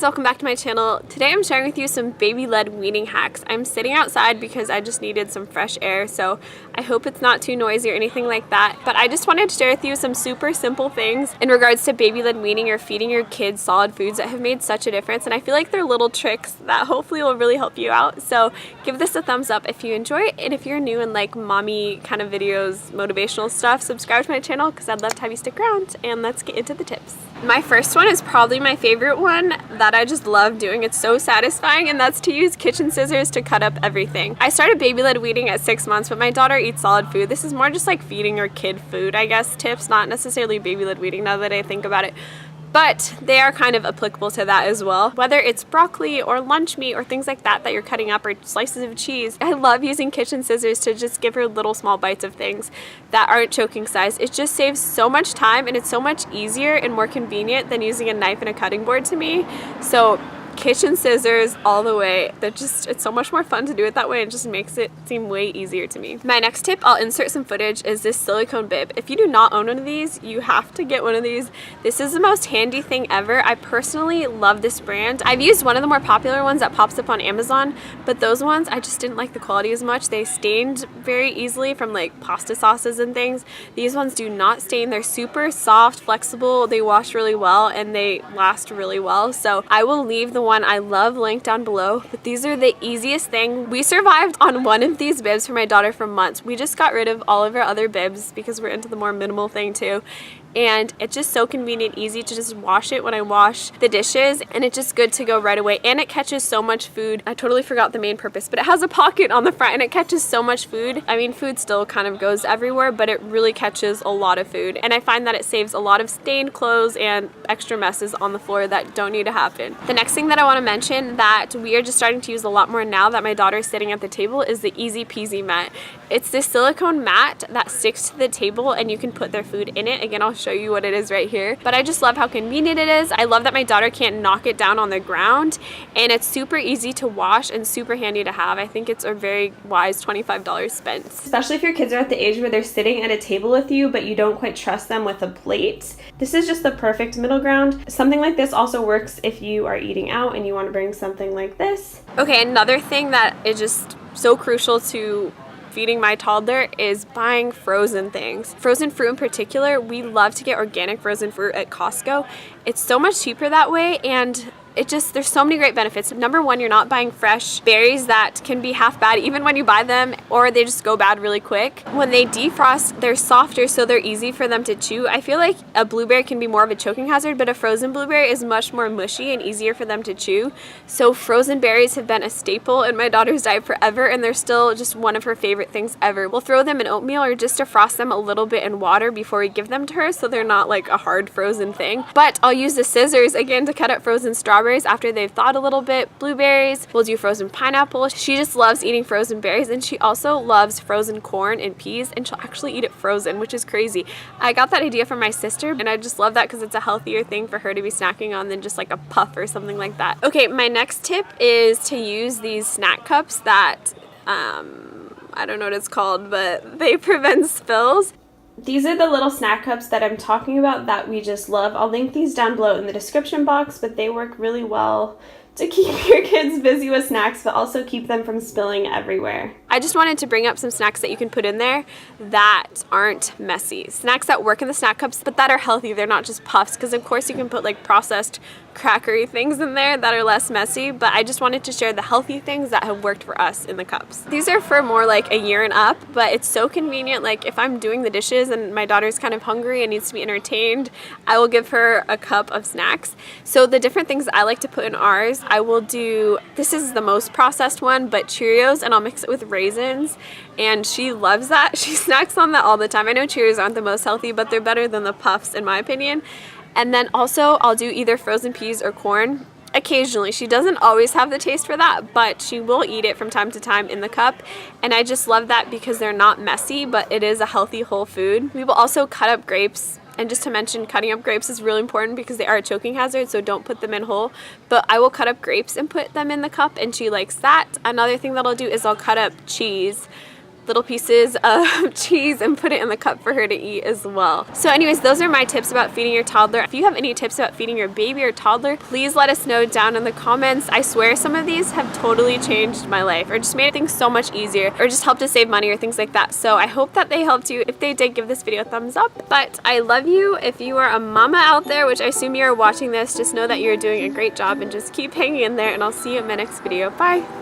guys, welcome back to my channel. Today I'm sharing with you some baby-led weaning hacks. I'm sitting outside because I just needed some fresh air, so I hope it's not too noisy or anything like that. But I just wanted to share with you some super simple things in regards to baby-led weaning or feeding your kids solid foods that have made such a difference. And I feel like they're little tricks that hopefully will really help you out. So give this a thumbs up if you enjoy it. And if you're new and like mommy kind of videos, motivational stuff, subscribe to my channel because I'd love to have you stick around. And let's get into the tips. My first one is probably my favorite one that I just love doing. It's so satisfying, and that's to use kitchen scissors to cut up everything. I started baby-led weaning at 6 months, but my daughter eats solid food. This is more just like feeding her kid food, I guess, tips, not necessarily baby-led weaning now that I think about it. But they are kind of applicable to that as well. Whether it's broccoli or lunch meat or things like that you're cutting up, or slices of cheese, I love using kitchen scissors to just give her little small bites of things that aren't choking size. It just saves so much time, and it's so much easier and more convenient than using a knife and a cutting board to me. So kitchen scissors all the way. It's so much more fun to do it that way. It just makes it seem way easier to me. My next tip, I'll insert some footage, is this silicone bib. If you do not own one of these, you have to get one of these. This is the most handy thing ever. I personally love this brand. I've used one of the more popular ones that pops up on Amazon, but those ones, I just didn't like the quality as much. They stained very easily from like pasta sauces and things. These ones do not stain. They're super soft, flexible, they wash really well, and they last really well. So I will leave the one I love linked down below, but these are the easiest thing. We survived on one of these bibs for my daughter for months. We just got rid of all of our other bibs because we're into the more minimal thing too. And it's just so convenient, easy to just wash it when I wash the dishes, and it's just good to go right away. And it catches so much food. I totally forgot the main purpose, but it has a pocket on the front and it catches so much food. I mean, food still kind of goes everywhere, but it really catches a lot of food. And I find that it saves a lot of stained clothes and extra messes on the floor that don't need to happen. The next thing that I want to mention that we are just starting to use a lot more now that my daughter is sitting at the table is the Easy Peasy mat. It's this silicone mat that sticks to the table and you can put their food in it. Again, I'll show you what it is right here, but I just love how convenient it is. I love that my daughter can't knock it down on the ground, and it's super easy to wash and super handy to have. I think it's a very wise $25 spent. Especially if your kids are at the age where they're sitting at a table with you, but you don't quite trust them with a plate. This is just the perfect middle ground. Something like this also works if you are eating out and you want to bring something like this. Okay, another thing that is just so crucial to feeding my toddler is buying frozen things. Frozen fruit in particular, we love to get organic frozen fruit at Costco. It's so much cheaper that way, and there's so many great benefits. Number one, you're not buying fresh berries that can be half bad even when you buy them, or they just go bad really quick. When they defrost, they're softer, so they're easy for them to chew. I feel like a blueberry can be more of a choking hazard, but a frozen blueberry is much more mushy and easier for them to chew. So frozen berries have been a staple in my daughter's diet forever, and they're still just one of her favorite things ever. We'll throw them in oatmeal or just defrost them a little bit in water before we give them to her, so they're not like a hard frozen thing. But I'll use the scissors again to cut up frozen strawberries after they've thawed a little bit. Blueberries, we'll do frozen pineapple. She just loves eating frozen berries, and she also loves frozen corn and peas, and she'll actually eat it frozen, which is crazy. I got that idea from my sister, and I just love that because it's a healthier thing for her to be snacking on than just like a puff or something like that. Okay, my next tip is to use these snack cups that I don't know what it's called, but they prevent spills. These are the little snack cups that I'm talking about that we just love. I'll link these down below in the description box, but they work really well to keep your kids busy with snacks, but also keep them from spilling everywhere. I just wanted to bring up some snacks that you can put in there that aren't messy. Snacks that work in the snack cups, but that are healthy. They're not just puffs, because of course you can put like processed crackery things in there that are less messy, but I just wanted to share the healthy things that have worked for us in the cups. These are for more like a year and up, but it's so convenient. Like if I'm doing the dishes and my daughter's kind of hungry and needs to be entertained, I will give her a cup of snacks. So the different things I like to put in ours, I will do, this is the most processed one, but Cheerios, and I'll mix it with raisins, and she loves that. She snacks on that all the time. I know Cheerios aren't the most healthy, but they're better than the puffs in my opinion. And then also I'll do either frozen peas or corn. Occasionally. She doesn't always have the taste for that, but she will eat it from time to time in the cup, and I just love that because they're not messy, but it is a healthy whole food. We will also cut up grapes, and just to mention, cutting up grapes is really important because they are a choking hazard, so don't put them in whole, but I will cut up grapes and put them in the cup, and she likes that. Another thing that I'll do is I'll cut up cheese. little pieces of cheese and put it in the cup for her to eat as well. So anyways, those are my tips about feeding your toddler. If you have any tips about feeding your baby or toddler, please let us know down in the comments. I swear some of these have totally changed my life, or just made things so much easier, or just helped to save money or things like that. So I hope that they helped you. If they did, give this video a thumbs up. But I love you. If you are a mama out there, which I assume you are watching this, just know that you're doing a great job and just keep hanging in there, and I'll see you in my next video. Bye.